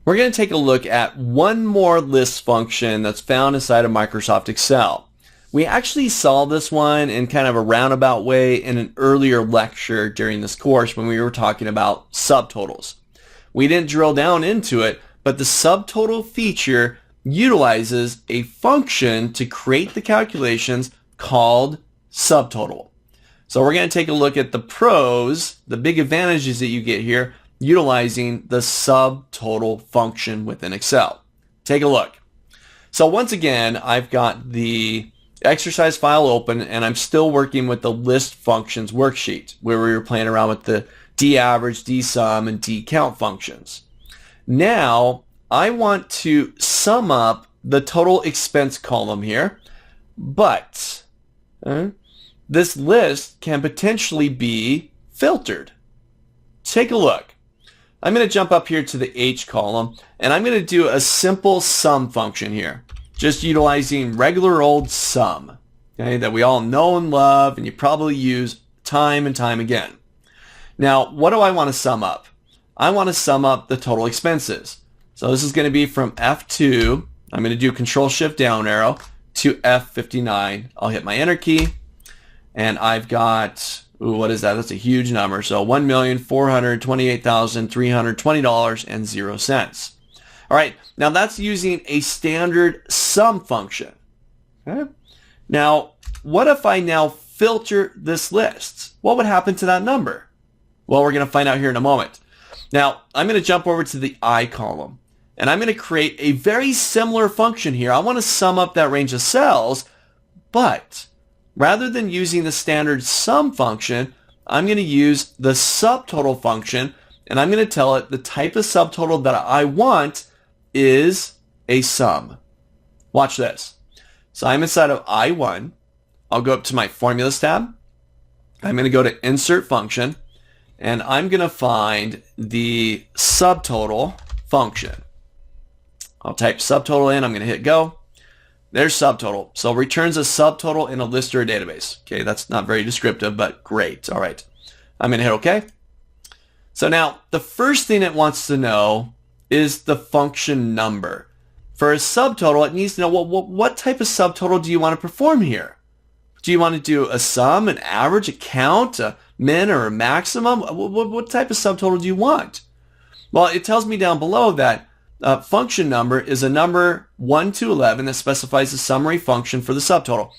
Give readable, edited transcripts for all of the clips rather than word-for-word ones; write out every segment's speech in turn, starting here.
We're going to take a look at one more list function that's found inside of Microsoft Excel. We actually saw this one in kind of a roundabout way in an earlier lecture during this course when we were talking about subtotals. We didn't drill down into it, but the subtotal feature utilizes a function to create the calculations called subtotal. So we're going to take a look at the pros, the big advantages that you get here, utilizing the subtotal function within Excel. Take a look. So once again, I've got the exercise file open and I'm still working with the list functions worksheet where we were playing around with the daverage, dsum, and dcount functions. Now I want to sum up the total expense column here, but this list can potentially be filtered. Take a look. I'm going to jump up here to the H column and I'm going to do a simple sum function here, just utilizing regular old sum, okay, that we all know and love and you probably use time and time again. Now, what do I want to sum up? I want to sum up the total expenses. So this is going to be from F2, I'm going to do Control-Shift down arrow to F59. I'll hit my Enter key and I've got, what is that? That's a huge number. So $1,428,320.00. All right, now that's using a standard sum function. Okay. Now, what if I now filter this list? What would happen to that number? Well, we're going to find out here in a moment. Now, I'm going to jump over to the I column, and I'm going to create a very similar function here. I want to sum up that range of cells, but rather than using the standard sum function, I'm going to use the subtotal function, and I'm going to tell it the type of subtotal that I want is a sum. Watch this. So I'm inside of I1. I'll go up to my Formulas tab. I'm going to go to Insert Function, and I'm going to find the subtotal function. I'll type subtotal in. I'm going to hit Go. There's subtotal. So returns a subtotal in a list or a database. Okay, that's not very descriptive, but great. All right. I'm going to hit OK. So now the first thing it wants to know is the function number. For a subtotal, it needs to know, well, what type of subtotal do you want to perform here? Do you want to do a sum, an average, a count, a min, or a maximum? What type of subtotal do you want? Well, it tells me down below that function number is a number 1 to 11 that specifies a summary function for the subtotal.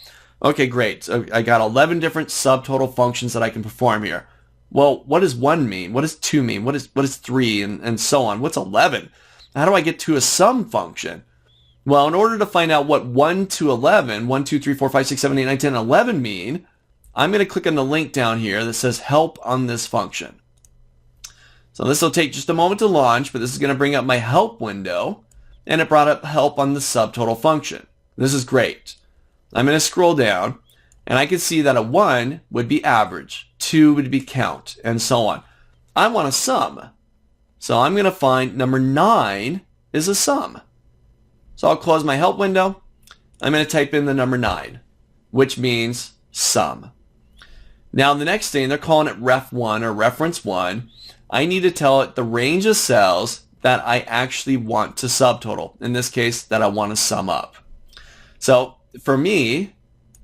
Okay, great. So I got 11 different subtotal functions that I can perform here. Well, what does 1 mean? What does 2 mean? What is 3 and so on? What's 11? How do I get to a sum function? Well, in order to find out what 1 to 11, 1, 2, 3, 4, 5, 6, 7, 8, 9, 10, 11 mean, I'm going to click on the link down here that says help on this function. So this will take just a moment to launch, but this is going to bring up my help window, and it brought up help on the subtotal function. This is great. I'm going to scroll down, and I can see that a 1 would be average, 2 would be count, and so on. I want a sum. So I'm going to find number 9 is a sum. So I'll close my help window. I'm going to type in the number 9, which means sum. Now the next thing, they're calling it ref1 or reference 1. I need to tell it the range of cells that I actually want to subtotal. In this case, that I want to sum up. So for me,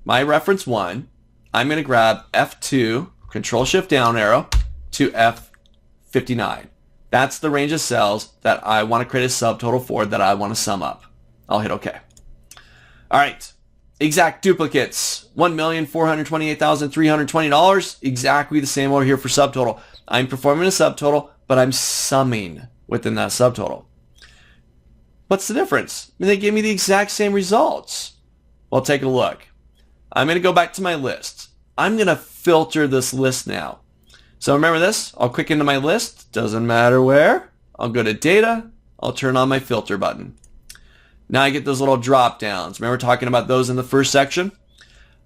my reference 1, I'm going to grab F2, Control-Shift down arrow to F59. That's the range of cells that I want to create a subtotal for that I want to sum up. I'll hit OK. All right. Exact duplicates. $1,428,320. Exactly the same over here for subtotal. I'm performing a subtotal, but I'm summing within that subtotal. What's the difference? I mean, they gave me the exact same results. Well, take a look. I'm going to go back to my list. I'm going to filter this list now. So remember this. I'll click into my list. Doesn't matter where. I'll go to Data. I'll turn on my filter button. Now I get those little drop downs. Remember talking about those in the first section?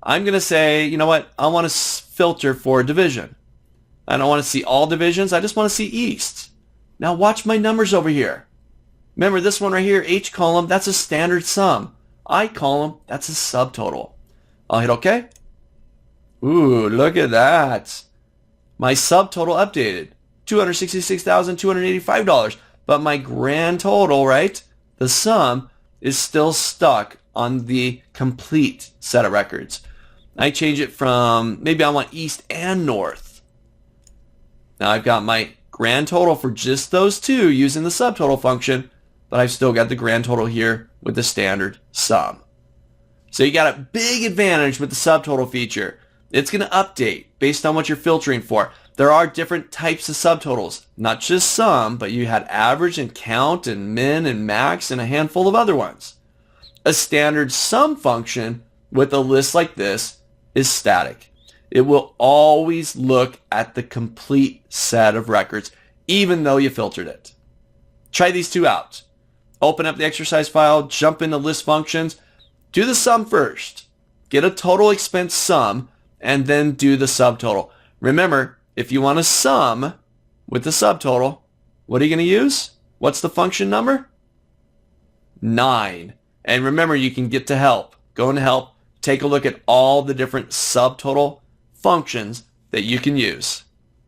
I'm going to say, you know what? I want to filter for division. I don't want to see all divisions. I just want to see East. Now watch my numbers over here. Remember this one right here, H column, that's a standard sum. I column, that's a subtotal. I'll hit OK. Ooh, look at that. My subtotal updated. $266,285. but my grand total, right, the sum, is still stuck on the complete set of records. I change it from, maybe I want east and north. Now I've got my grand total for just those two using the subtotal function, but I've still got the grand total here with the standard sum. So you got a big advantage with the subtotal feature. It's going to update based on what you're filtering for. There are different types of subtotals, not just sum, but you had average and count and min and max and a handful of other ones. A standard sum function with a list like this is static. It will always look at the complete set of records, even though you filtered it. Try these two out. Open up the exercise file, jump into list functions, do the sum first, get a total expense sum, and then do the subtotal. Remember, if you want a sum with the subtotal, what are you going to use? What's the function number? 9. And remember, you can get to help. Go into help, take a look at all the different subtotal functions that you can use.